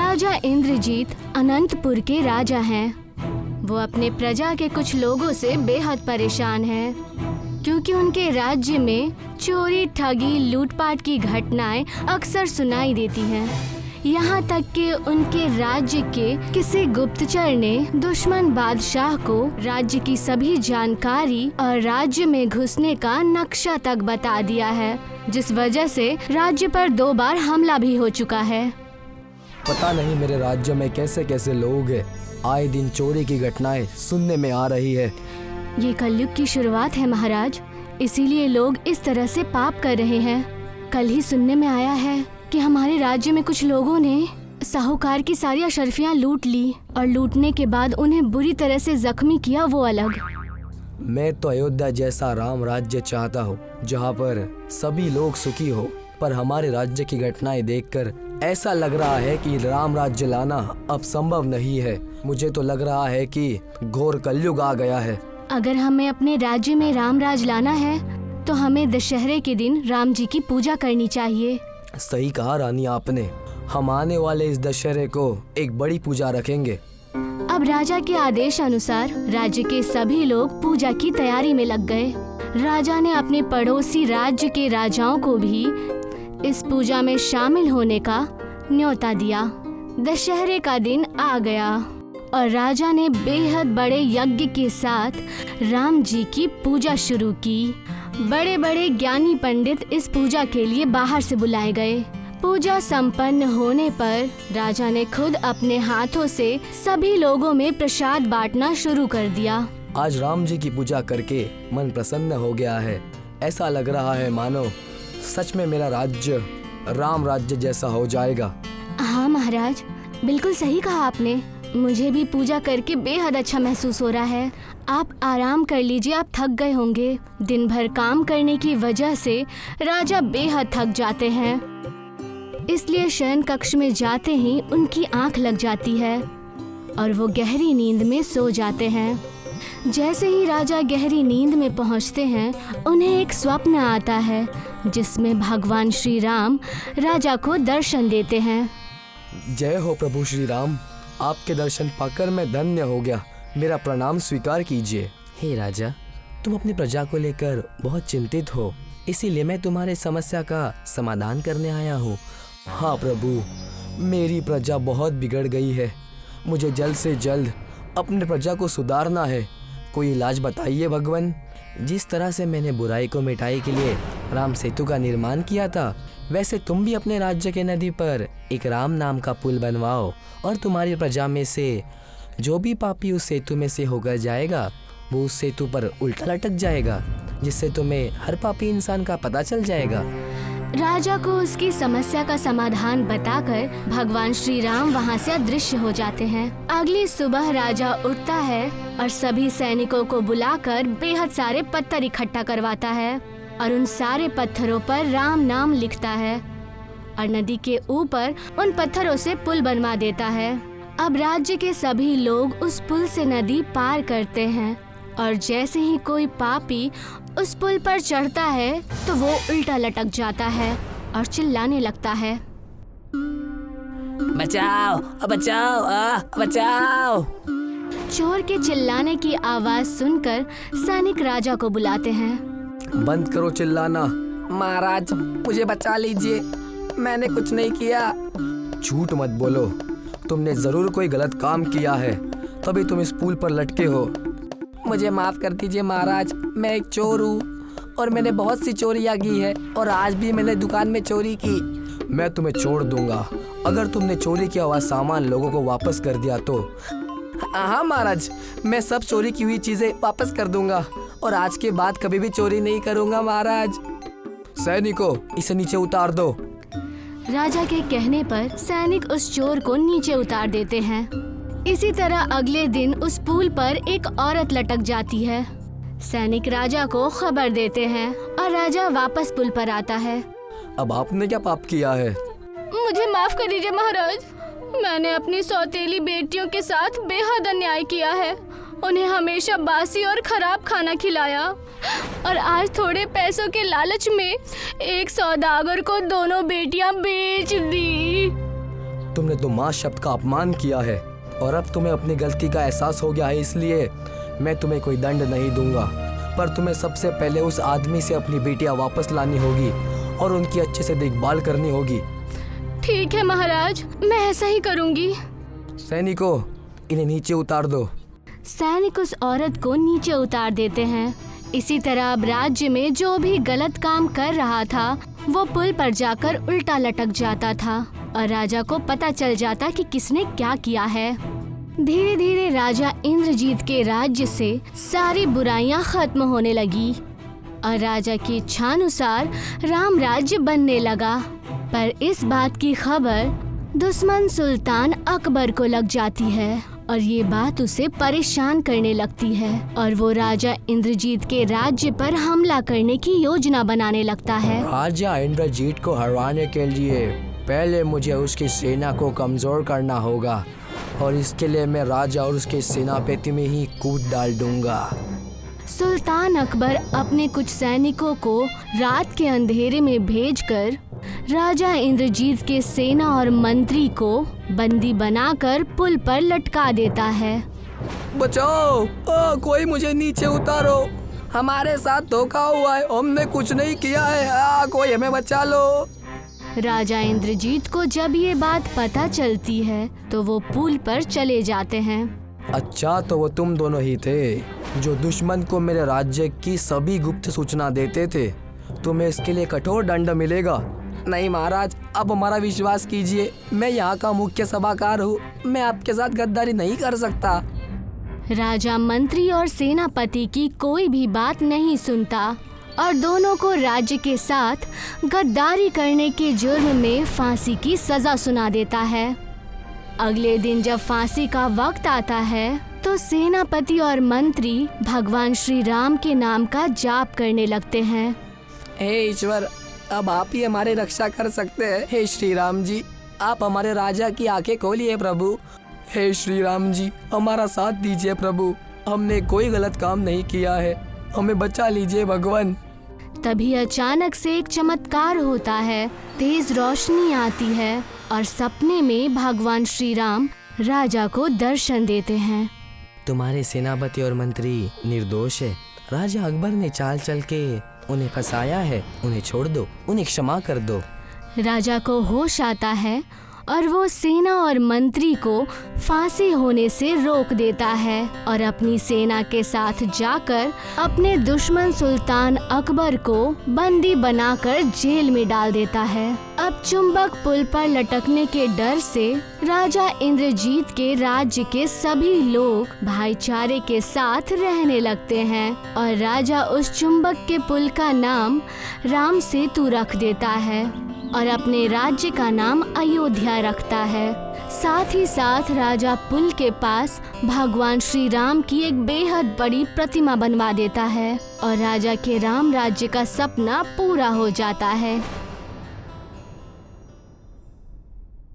राजा इंद्रजीत अनंतपुर के राजा हैं। वो अपने प्रजा के कुछ लोगों से बेहद परेशान हैं, क्योंकि उनके राज्य में चोरी, ठगी, लूटपाट की घटनाएं अक्सर सुनाई देती हैं। यहाँ तक कि उनके राज्य के किसी गुप्तचर ने दुश्मन बादशाह को राज्य की सभी जानकारी और राज्य में घुसने का नक्शा तक बता दिया है, जिस वजह से राज्य पर 2 बार हमला भी हो चुका है। पता नहीं मेरे राज्य में कैसे कैसे लोग हैं, आए दिन चोरी की घटनाएं सुनने में आ रही है। ये कलयुग की शुरुआत है महाराज, इसीलिए लोग इस तरह से पाप कर रहे हैं। कल ही सुनने में आया है कि हमारे राज्य में कुछ लोगों ने साहूकार की सारी अशर्फियां लूट ली और लूटने के बाद उन्हें बुरी तरह से जख्मी किया, वो अलग। मैं तो अयोध्या जैसा राम राज्य चाहता हूँ, जहाँ पर सभी लोग सुखी हो, पर हमारे राज्य की घटनाएं देखकर ऐसा लग रहा है कि राम राज्य लाना अब संभव नहीं है। मुझे तो लग रहा है कि घोर कलयुग आ गया है। अगर हमें अपने राज्य में राम राज लाना है तो हमें दशहरे के दिन राम जी की पूजा करनी चाहिए। सही कहा रानी आपने, हम आने वाले इस दशहरे को एक बड़ी पूजा रखेंगे। अब राजा के आदेश अनुसार राज्य के सभी लोग पूजा की तैयारी में लग गए। राजा ने अपने पड़ोसी राज्य के राजाओं को भी इस पूजा में शामिल होने का न्योता दिया। दशहरे का दिन आ गया और राजा ने बेहद बड़े यज्ञ के साथ राम जी की पूजा शुरू की। बड़े बड़े ज्ञानी पंडित इस पूजा के लिए बाहर से बुलाए गए। पूजा संपन्न होने पर राजा ने खुद अपने हाथों से सभी लोगों में प्रसाद बांटना शुरू कर दिया। आज राम जी की पूजा करके मन प्रसन्न हो गया है। ऐसा लग रहा है मानो सच में मेरा राज्य राम राज्य जैसा हो जाएगा। हाँ महाराज, बिल्कुल सही कहा आपने। मुझे भी पूजा करके बेहद अच्छा महसूस हो रहा है। आप आराम कर लीजिए, आप थक गए होंगे। दिन भर काम करने की वजह से राजा बेहद थक जाते हैं, इसलिए शयन कक्ष में जाते ही उनकी आंख लग जाती है और वो गहरी नींद में सो जाते हैं। जैसे ही राजा गहरी नींद में पहुंचते हैं, उन्हें एक स्वप्न आता है जिसमें भगवान श्री राम राजा को दर्शन देते हैं। जय हो प्रभु श्री राम, आपके दर्शन पाकर मैं धन्य हो गया। मेरा प्रणाम स्वीकार कीजिए। हे राजा, तुम अपनी प्रजा को लेकर बहुत चिंतित हो, इसीलिए मैं तुम्हारे समस्या का समाधान करने आया हूँ। हाँ प्रभु, मेरी प्रजा बहुत बिगड़ गई है। मुझे जल्द से जल्द अपनी प्रजा को सुधारना है। कोई इलाज बताइए भगवान। जिस तरह से मैंने बुराई को मिटाई के लिए राम सेतु का निर्माण किया था, वैसे तुम भी अपने राज्य के नदी पर एक राम नाम का पुल बनवाओ और तुम्हारी प्रजा में से जो भी पापी उस सेतु में से होकर जाएगा, वो उस सेतु पर उल्टा लटक जाएगा, जिससे तुम्हें हर पापी इंसान का पता चल जाएगा। राजा को उसकी समस्या का समाधान बताकर भगवान श्री राम वहाँ से अदृश्य हो जाते हैं। अगली सुबह राजा उठता है और सभी सैनिकों को बुलाकर बेहद सारे पत्थर इकट्ठा करवाता है और उन सारे पत्थरों पर राम नाम लिखता है और नदी के ऊपर उन पत्थरों से पुल बनवा देता है। अब राज्य के सभी लोग उस पुल से नदी पार करते हैं और जैसे ही कोई पापी उस पुल पर चढ़ता है तो वो उल्टा लटक जाता है और चिल्लाने लगता है, बचाओ बचाओ बचाओ। चोर के चिल्लाने की आवाज सुनकर सैनिक राजा को बुलाते हैं। बंद करो चिल्लाना। महाराज, मुझे बचा लीजिए, मैंने कुछ नहीं किया। झूठ मत बोलो, तुमने जरूर कोई गलत काम किया है, तभी तुम इस पुल पर लटके हो। मुझे माफ कर दीजिए महाराज, मैं एक चोर हूँ और मैंने बहुत सी चोरियाँ की है और आज भी मैंने दुकान में चोरी की। मैं तुम्हें छोड़ दूंगा अगर तुमने चोरी किया हुआ सामान लोगों को वापस कर दिया तो। हाँ महाराज, मैं सब चोरी की हुई चीजें वापस कर दूंगा और आज के बाद कभी भी चोरी नहीं करूंगा महाराज। सैनिकों, इसे नीचे उतार दो। राजा के कहने पर सैनिक उस चोर को नीचे उतार देते हैं। इसी तरह अगले दिन उस पुल पर एक औरत लटक जाती है। सैनिक राजा को खबर देते हैं और राजा वापस पुल पर आता है। अब आपने क्या पाप किया है? मुझे माफ कर दीजिए महाराज, मैंने अपनी सौतेली बेटियों के साथ बेहद अन्याय किया है। उन्हें हमेशा बासी और खराब खाना खिलाया और आज थोड़े पैसों के लालच में एक सौदागर को दोनों बेटियां बेच दी। तुमने तो माँ शब्द का अपमान किया है और अब तुम्हें अपनी गलती का एहसास हो गया है, इसलिए मैं तुम्हें कोई दंड नहीं दूंगा। पर तुम्हें सबसे पहले उस आदमी से अपनी बेटियां वापस लानी होगी और उनकी अच्छे से देखभाल करनी होगी। ठीक है महाराज, मैं ऐसा ही करूंगी। सैनिकों, इन्हें नीचे उतार दो। सैनिक उस औरत को नीचे उतार देते हैं। इसी तरह अब राज्य में जो भी गलत काम कर रहा था वो पुल पर जाकर उल्टा लटक जाता था और राजा को पता चल जाता कि किसने क्या किया है। धीरे धीरे राजा इंद्रजीत के राज्य से सारी बुराइयां खत्म होने लगी और राजा की इच्छानुसार राम राज्य बनने लगा। पर इस बात की खबर दुश्मन सुल्तान अकबर को लग जाती है और ये बात उसे परेशान करने लगती है और वो राजा इंद्रजीत के राज्य पर हमला करने की योजना बनाने लगता है। राजा इंद्रजीत को हराने के लिए पहले मुझे उसकी सेना को कमजोर करना होगा और इसके लिए मैं राजा और उसके सेनापति में ही कूद डाल दूंगा। सुल्तान अकबर अपने कुछ सैनिकों को रात के अंधेरे में भेजकर राजा इंद्रजीत के सेना और मंत्री को बंदी बनाकर पुल पर लटका देता है। बचाओ, कोई मुझे नीचे उतारो, हमारे साथ धोखा हुआ है, हमने कुछ नहीं किया है, कोई हमें बचा लो। राजा इंद्रजीत को जब ये बात पता चलती है तो वो पुल पर चले जाते हैं। अच्छा, तो वो तुम दोनों ही थे जो दुश्मन को मेरे राज्य की सभी गुप्त सूचना देते थे। तुम्हें इसके लिए कठोर दंड मिलेगा। नहीं महाराज, अब हमारा विश्वास कीजिए, मैं यहाँ का मुख्य सभाकार हूँ, मैं आपके साथ गद्दारी नहीं कर सकता। राजा मंत्री और सेनापति की कोई भी बात नहीं सुनता और दोनों को राज्य के साथ गद्दारी करने के जुर्म में फांसी की सजा सुना देता है। अगले दिन जब फांसी का वक्त आता है तो सेनापति और मंत्री भगवान श्री राम के नाम का जाप करने लगते हैं। हे ईश्वर, अब आप ही हमारी रक्षा कर सकते हैं। हे श्री राम जी, आप हमारे राजा की आंखें खोलिए प्रभु। हे श्री राम जी, हमारा साथ दीजिए प्रभु, हमने कोई गलत काम नहीं किया है, हमें बचा लीजिए भगवान। तभी अचानक से एक चमत्कार होता है, तेज रोशनी आती है और सपने में भगवान श्री राम राजा को दर्शन देते हैं। तुम्हारे सेनापति और मंत्री निर्दोष है। राजा अकबर ने चाल चल के उन्हें फंसाया है, उन्हें छोड़ दो, उन्हें क्षमा कर दो। राजा को होश आता है और वो सेना और मंत्री को फांसी होने से रोक देता है और अपनी सेना के साथ जाकर अपने दुश्मन सुल्तान अकबर को बंदी बनाकर जेल में डाल देता है। अब चुंबक पुल पर लटकने के डर से राजा इंद्रजीत के राज्य के सभी लोग भाईचारे के साथ रहने लगते हैं और राजा उस चुंबक के पुल का नाम राम सेतु रख देता है और अपने राज्य का नाम अयोध्या रखता है। साथ ही साथ राजा पुल के पास भगवान श्री राम की एक बेहद बड़ी प्रतिमा बनवा देता है और राजा के राम राज्य का सपना पूरा हो जाता है।